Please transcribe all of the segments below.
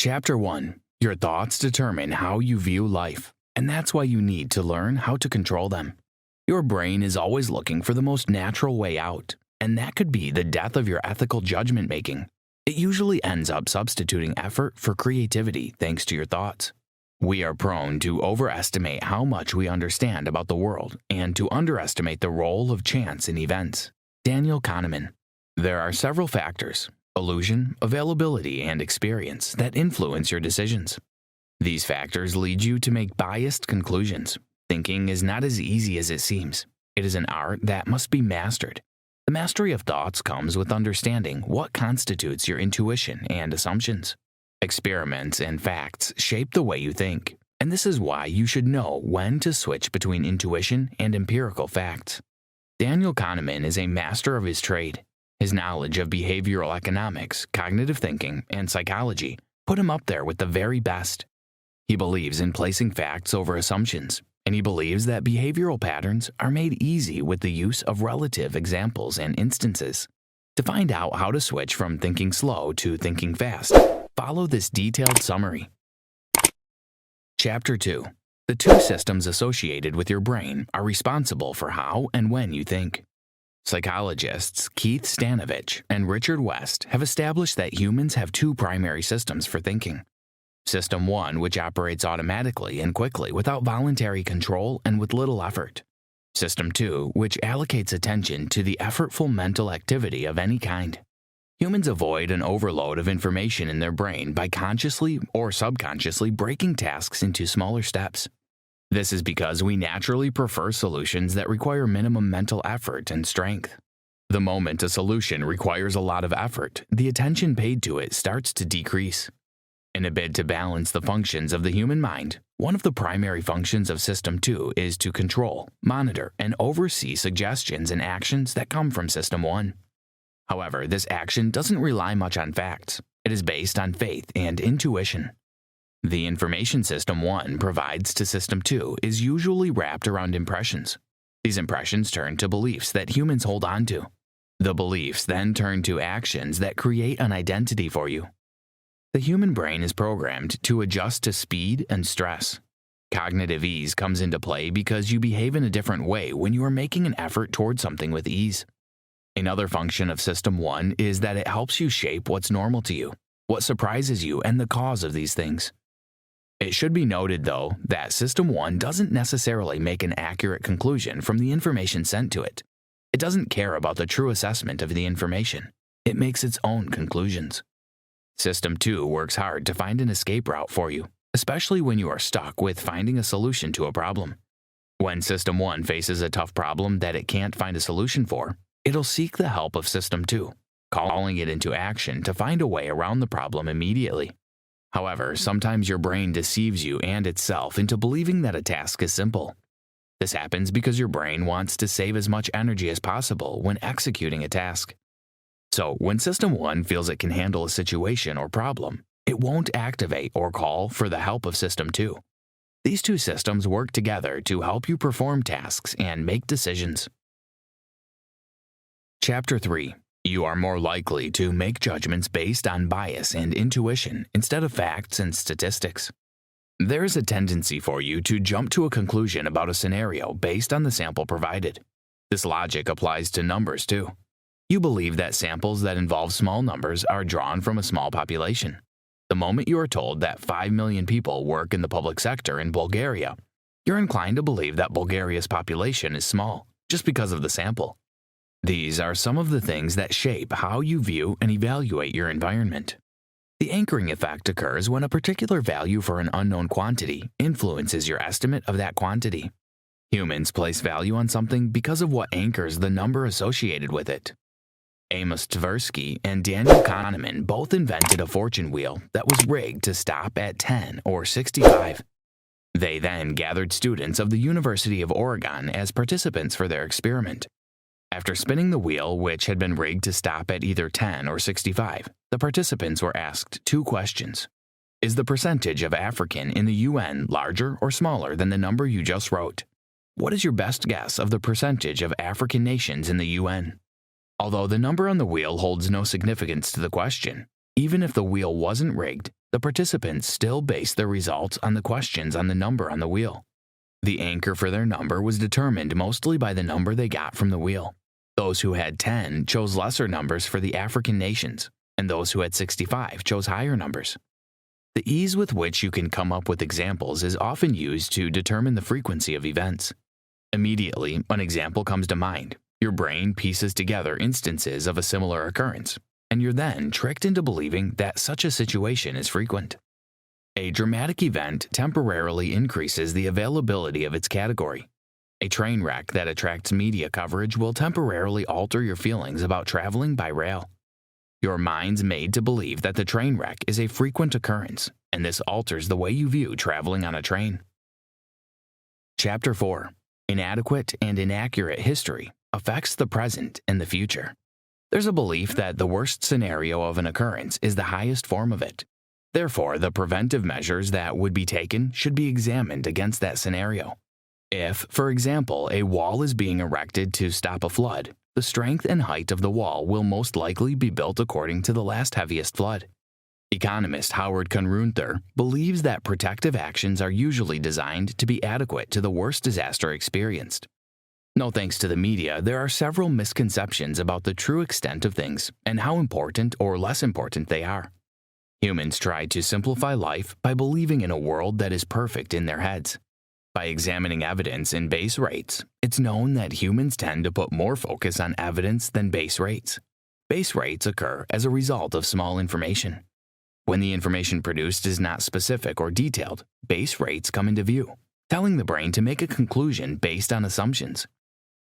Chapter 1. Your thoughts determine how you view life, and that's why you need to learn how to control them. Your brain is always looking for the most natural way out, and that could be the death of your ethical judgment making. It usually ends up substituting effort for creativity thanks to your thoughts. We are prone to overestimate how much we understand about the world and to underestimate the role of chance in events. Daniel Kahneman. There are several factors, illusion, availability, and experience, that influence your decisions. These factors lead you to make biased conclusions. Thinking is not as easy as it seems. It is an art that must be mastered. The mastery of thoughts comes with understanding what constitutes your intuition and assumptions. Experiments and facts shape the way you think, and this is why you should know when to switch between intuition and empirical facts. Daniel Kahneman is a master of his trade. His knowledge of behavioral economics, cognitive thinking, and psychology put him up there with the very best. He believes in placing facts over assumptions, and he believes that behavioral patterns are made easy with the use of relative examples and instances. To find out how to switch from thinking slow to thinking fast, follow this detailed summary. Chapter 2. The two systems associated with your brain are responsible for how and when you think. Psychologists Keith Stanovich and Richard West have established that humans have two primary systems for thinking. System 1, which operates automatically and quickly without voluntary control and with little effort. System 2, which allocates attention to the effortful mental activity of any kind. Humans avoid an overload of information in their brain by consciously or subconsciously breaking tasks into smaller steps. This is because we naturally prefer solutions that require minimum mental effort and strength. The moment a solution requires a lot of effort, the attention paid to it starts to decrease. In a bid to balance the functions of the human mind, one of the primary functions of System 2 is to control, monitor, and oversee suggestions and actions that come from System 1. However, this action doesn't rely much on facts. It is based on faith and intuition. The information System 1 provides to System 2 is usually wrapped around impressions. These impressions turn to beliefs that humans hold on to. The beliefs then turn to actions that create an identity for you. The human brain is programmed to adjust to speed and stress. Cognitive ease comes into play because you behave in a different way when you are making an effort toward something with ease. Another function of System 1 is that it helps you shape what's normal to you, what surprises you, and the cause of these things. It should be noted, though, that System 1 doesn't necessarily make an accurate conclusion from the information sent to it. It doesn't care about the true assessment of the information. It makes its own conclusions. System 2 works hard to find an escape route for you, especially when you are stuck with finding a solution to a problem. When System 1 faces a tough problem that it can't find a solution for, it'll seek the help of System 2, calling it into action to find a way around the problem immediately. However, sometimes your brain deceives you and itself into believing that a task is simple. This happens because your brain wants to save as much energy as possible when executing a task. So, when System 1 feels it can handle a situation or problem, it won't activate or call for the help of System 2. These two systems work together to help you perform tasks and make decisions. Chapter 3. You are more likely to make judgments based on bias and intuition instead of facts and statistics. There is a tendency for you to jump to a conclusion about a scenario based on the sample provided. This logic applies to numbers too. You believe that samples that involve small numbers are drawn from a small population. The moment you are told that 5 million people work in the public sector in Bulgaria, you're inclined to believe that Bulgaria's population is small, just because of the sample. These are some of the things that shape how you view and evaluate your environment. The anchoring effect occurs when a particular value for an unknown quantity influences your estimate of that quantity. Humans place value on something because of what anchors the number associated with it. Amos Tversky and Daniel Kahneman both invented a fortune wheel that was rigged to stop at 10 or 65. They then gathered students of the University of Oregon as participants for their experiment. After spinning the wheel, which had been rigged to stop at either 10 or 65, the participants were asked two questions. Is the percentage of African in the UN larger or smaller than the number you just wrote? What is your best guess of the percentage of African nations in the UN? Although the number on the wheel holds no significance to the question, even if the wheel wasn't rigged, the participants still based their results on the questions on the number on the wheel. The anchor for their number was determined mostly by the number they got from the wheel. Those who had 10 chose lesser numbers for the African nations, and those who had 65 chose higher numbers. The ease with which you can come up with examples is often used to determine the frequency of events. Immediately, an example comes to mind. Your brain pieces together instances of a similar occurrence, and you're then tricked into believing that such a situation is frequent. A dramatic event temporarily increases the availability of its category. A train wreck that attracts media coverage will temporarily alter your feelings about traveling by rail. Your mind's made to believe that the train wreck is a frequent occurrence, and this alters the way you view traveling on a train. Chapter 4. Inadequate and Inaccurate History Affects the Present and the Future. There's a belief that the worst scenario of an occurrence is the highest form of it. Therefore, the preventive measures that would be taken should be examined against that scenario. If, for example, a wall is being erected to stop a flood, the strength and height of the wall will most likely be built according to the last heaviest flood. Economist Howard Kunreuter believes that protective actions are usually designed to be adequate to the worst disaster experienced. No thanks to the media, there are several misconceptions about the true extent of things and how important or less important they are. Humans try to simplify life by believing in a world that is perfect in their heads. By examining evidence in base rates, it's known that humans tend to put more focus on evidence than base rates. Base rates occur as a result of small information. When the information produced is not specific or detailed, base rates come into view, telling the brain to make a conclusion based on assumptions.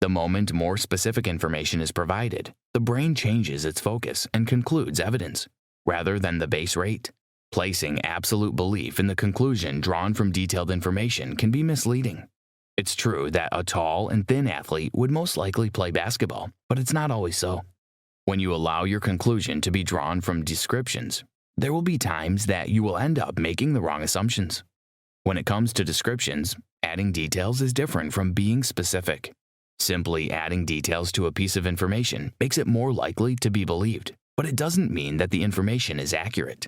The moment more specific information is provided, the brain changes its focus and concludes evidence, rather than the base rate. Placing absolute belief in the conclusion drawn from detailed information can be misleading. It's true that a tall and thin athlete would most likely play basketball, but it's not always so. When you allow your conclusion to be drawn from descriptions, there will be times that you will end up making the wrong assumptions. When it comes to descriptions, adding details is different from being specific. Simply adding details to a piece of information makes it more likely to be believed, but it doesn't mean that the information is accurate.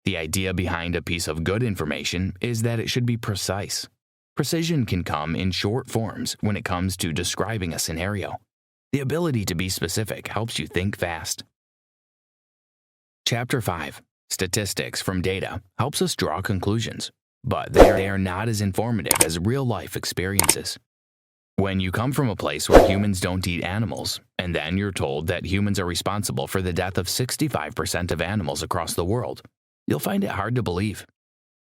The idea behind a piece of good information is that it should be precise. Precision can come in short forms when it comes to describing a scenario. The ability to be specific helps you think fast. Chapter 5. Statistics from data helps us draw conclusions, but they are not as informative as real-life experiences. When you come from a place where humans don't eat animals, and then you're told that humans are responsible for the death of 65% of animals across the world, you'll find it hard to believe.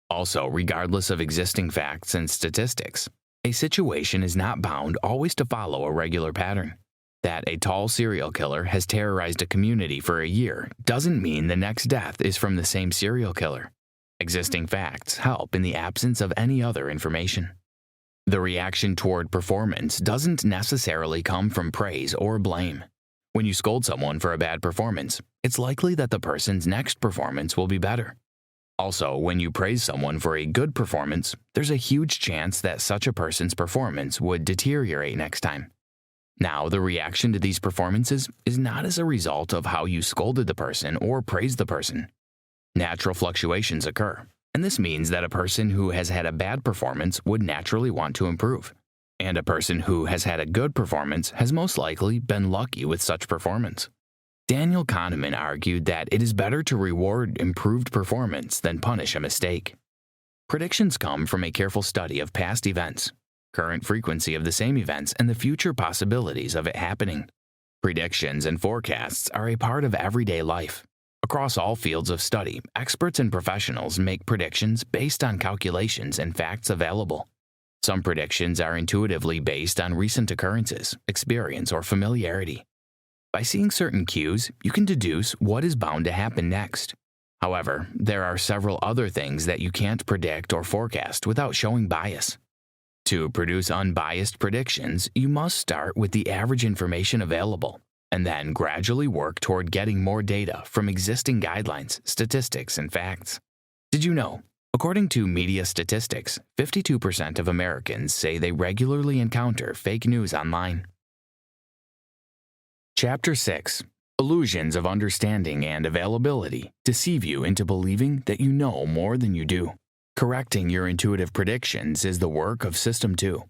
Also, regardless of existing facts and statistics, a situation is not bound always to follow a regular pattern. That a tall serial killer has terrorized a community for a year doesn't mean the next death is from the same serial killer. Existing facts help in the absence of any other information. The reaction toward performance doesn't necessarily come from praise or blame. When you scold someone for a bad performance, it's likely that the person's next performance will be better. Also, when you praise someone for a good performance, there's a huge chance that such a person's performance would deteriorate next time. Now, the reaction to these performances is not as a result of how you scolded the person or praised the person. Natural fluctuations occur, and this means that a person who has had a bad performance would naturally want to improve. And a person who has had a good performance has most likely been lucky with such performance. Daniel Kahneman argued that it is better to reward improved performance than punish a mistake. Predictions come from a careful study of past events, current frequency of the same events, and the future possibilities of it happening. Predictions and forecasts are a part of everyday life. Across all fields of study, experts and professionals make predictions based on calculations and facts available. Some predictions are intuitively based on recent occurrences, experience, or familiarity. By seeing certain cues, you can deduce what is bound to happen next. However, there are several other things that you can't predict or forecast without showing bias. To produce unbiased predictions, you must start with the average information available, and then gradually work toward getting more data from existing guidelines, statistics, and facts. Did you know? According to media statistics, 52% of Americans say they regularly encounter fake news online. Chapter 6. Illusions of understanding and availability deceive you into believing that you know more than you do. Correcting your intuitive predictions is the work of System 2.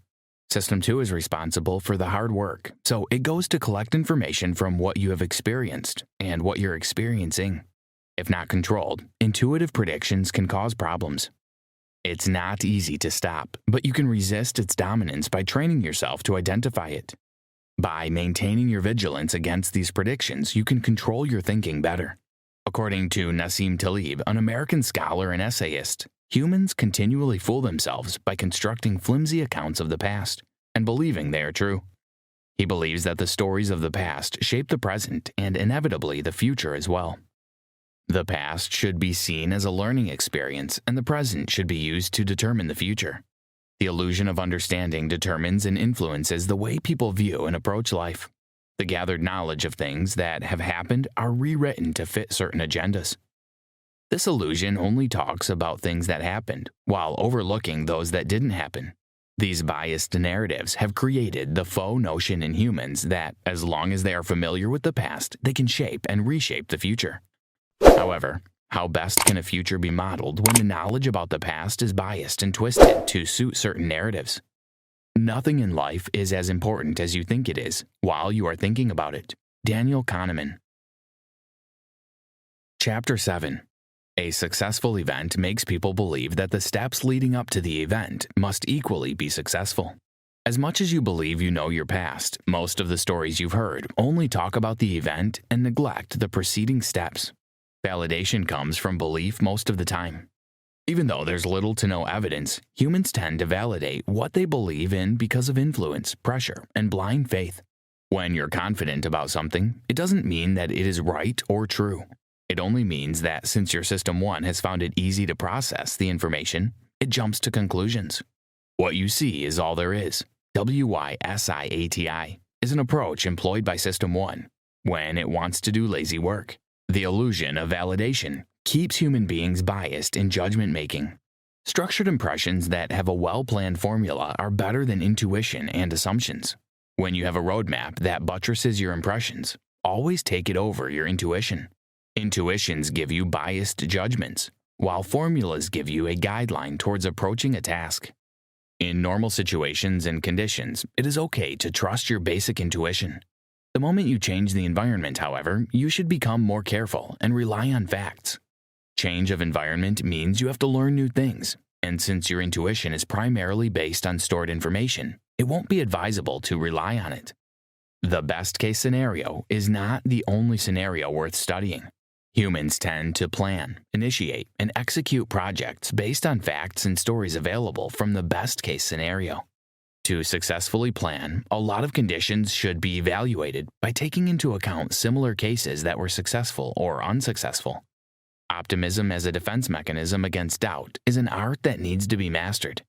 System 2 is responsible for the hard work, so it goes to collect information from what you have experienced and what you're experiencing. If not controlled, intuitive predictions can cause problems. It's not easy to stop, but you can resist its dominance by training yourself to identify it. By maintaining your vigilance against these predictions, you can control your thinking better. According to Nassim Taleb, an American scholar and essayist, humans continually fool themselves by constructing flimsy accounts of the past and believing they are true. He believes that the stories of the past shape the present and inevitably the future as well. The past should be seen as a learning experience, and the present should be used to determine the future. The illusion of understanding determines and influences the way people view and approach life. The gathered knowledge of things that have happened are rewritten to fit certain agendas. This illusion only talks about things that happened, while overlooking those that didn't happen. These biased narratives have created the faux notion in humans that, as long as they are familiar with the past, they can shape and reshape the future. However, how best can a future be modeled when the knowledge about the past is biased and twisted to suit certain narratives? Nothing in life is as important as you think it is while you are thinking about it. Daniel Kahneman. Chapter 7. A successful event makes people believe that the steps leading up to the event must equally be successful. As much as you believe you know your past, most of the stories you've heard only talk about the event and neglect the preceding steps. Validation comes from belief most of the time. Even though there's little to no evidence, humans tend to validate what they believe in because of influence, pressure, and blind faith. When you're confident about something, it doesn't mean that it is right or true. It only means that since your System 1 has found it easy to process the information, it jumps to conclusions. What you see is all there is. WYSIATI is an approach employed by System 1 when it wants to do lazy work. The illusion of validation keeps human beings biased in judgment making. Structured impressions that have a well-planned formula are better than intuition and assumptions. When you have a roadmap that buttresses your impressions, always take it over your intuition. Intuitions give you biased judgments, while formulas give you a guideline towards approaching a task. In normal situations and conditions, it is okay to trust your basic intuition. The moment you change the environment, however, you should become more careful and rely on facts. Change of environment means you have to learn new things, and since your intuition is primarily based on stored information, it won't be advisable to rely on it. The best-case scenario is not the only scenario worth studying. Humans tend to plan, initiate, and execute projects based on facts and stories available from the best-case scenario. To successfully plan, a lot of conditions should be evaluated by taking into account similar cases that were successful or unsuccessful. Optimism as a defense mechanism against doubt is an art that needs to be mastered.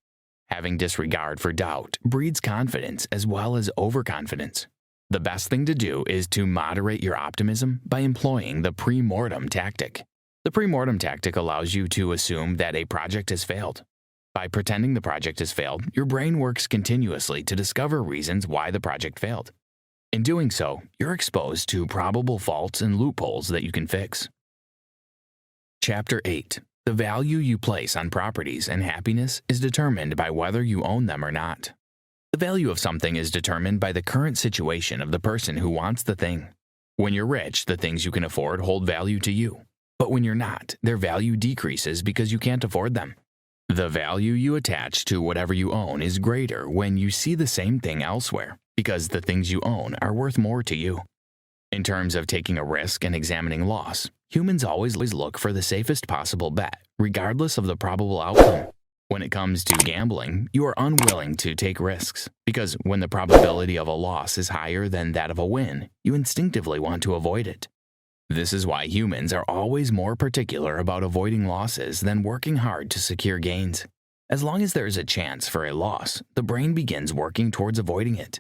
Having disregard for doubt breeds confidence as well as overconfidence. The best thing to do is to moderate your optimism by employing the pre-mortem tactic. The pre-mortem tactic allows you to assume that a project has failed. By pretending the project has failed, your brain works continuously to discover reasons why the project failed. In doing so, you're exposed to probable faults and loopholes that you can fix. Chapter 8. The value you place on properties and happiness is determined by whether you own them or not. The value of something is determined by the current situation of the person who wants the thing. When you're rich, the things you can afford hold value to you. But when you're not, their value decreases because you can't afford them. The value you attach to whatever you own is greater when you see the same thing elsewhere, because the things you own are worth more to you. In terms of taking a risk and examining loss, humans always look for the safest possible bet, regardless of the probable outcome. When it comes to gambling, you are unwilling to take risks, because when the probability of a loss is higher than that of a win, you instinctively want to avoid it. This is why humans are always more particular about avoiding losses than working hard to secure gains. As long as there is a chance for a loss, the brain begins working towards avoiding it.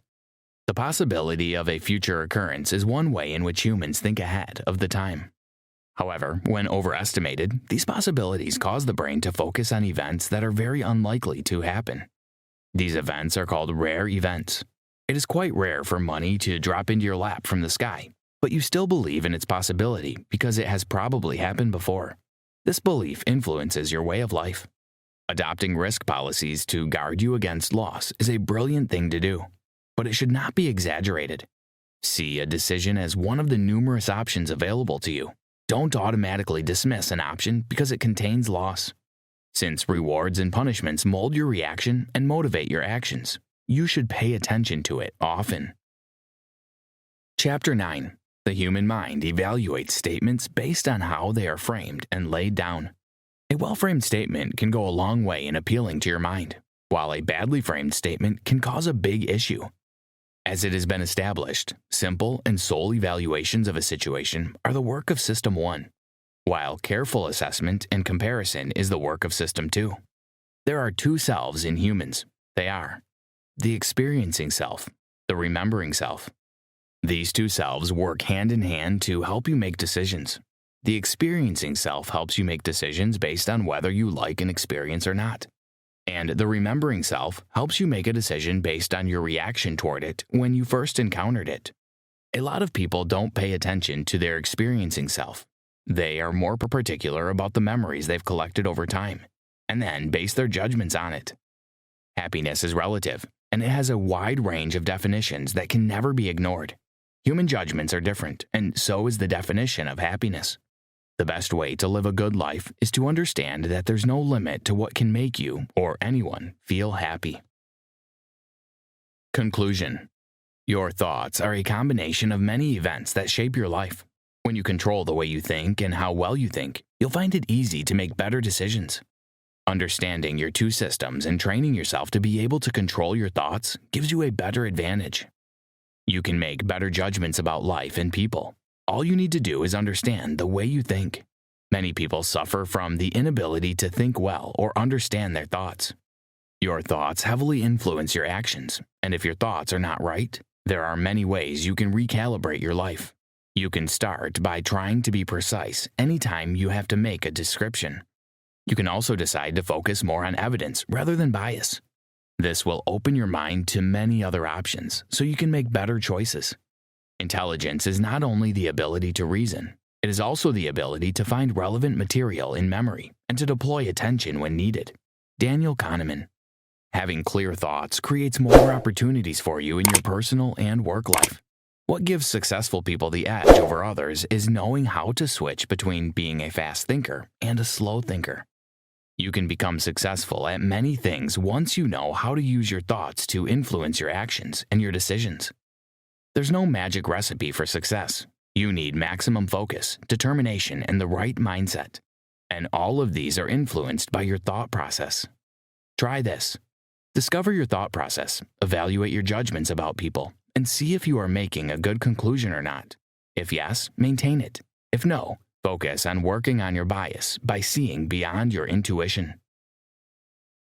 The possibility of a future occurrence is one way in which humans think ahead of the time. However, when overestimated, these possibilities cause the brain to focus on events that are very unlikely to happen. These events are called rare events. It is quite rare for money to drop into your lap from the sky, but you still believe in its possibility because it has probably happened before. This belief influences your way of life. Adopting risk policies to guard you against loss is a brilliant thing to do, but it should not be exaggerated. See a decision as one of the numerous options available to you. Don't automatically dismiss an option because it contains loss. Since rewards and punishments mold your reaction and motivate your actions, you should pay attention to it often. Chapter 9. The human mind evaluates statements based on how they are framed and laid down. A well-framed statement can go a long way in appealing to your mind, while a badly framed statement can cause a big issue. As it has been established, simple and sole evaluations of a situation are the work of System 1, while careful assessment and comparison is the work of System 2. There are two selves in humans. They are the experiencing self, the remembering self. These two selves work hand in hand to help you make decisions. The experiencing self helps you make decisions based on whether you like an experience or not. And the remembering self helps you make a decision based on your reaction toward it when you first encountered it. A lot of people don't pay attention to their experiencing self. They are more particular about the memories they've collected over time, and then base their judgments on it. Happiness is relative, and it has a wide range of definitions that can never be ignored. Human judgments are different, and so is the definition of happiness. The best way to live a good life is to understand that there's no limit to what can make you, or anyone, feel happy. Conclusion. Your thoughts are a combination of many events that shape your life. When you control the way you think and how well you think, you'll find it easy to make better decisions. Understanding your two systems and training yourself to be able to control your thoughts gives you a better advantage. You can make better judgments about life and people. All you need to do is understand the way you think. Many people suffer from the inability to think well or understand their thoughts. Your thoughts heavily influence your actions, and if your thoughts are not right, there are many ways you can recalibrate your life. You can start by trying to be precise anytime you have to make a description. You can also decide to focus more on evidence rather than bias. This will open your mind to many other options so you can make better choices. Intelligence is not only the ability to reason, it is also the ability to find relevant material in memory and to deploy attention when needed. Daniel Kahneman. Having clear thoughts creates more opportunities for you in your personal and work life. What gives successful people the edge over others is knowing how to switch between being a fast thinker and a slow thinker. You can become successful at many things once you know how to use your thoughts to influence your actions and your decisions. There's no magic recipe for success. You need maximum focus, determination, and the right mindset. And all of these are influenced by your thought process. Try this. Discover your thought process, evaluate your judgments about people, and see if you are making a good conclusion or not. If yes, maintain it. If no, focus on working on your bias by seeing beyond your intuition.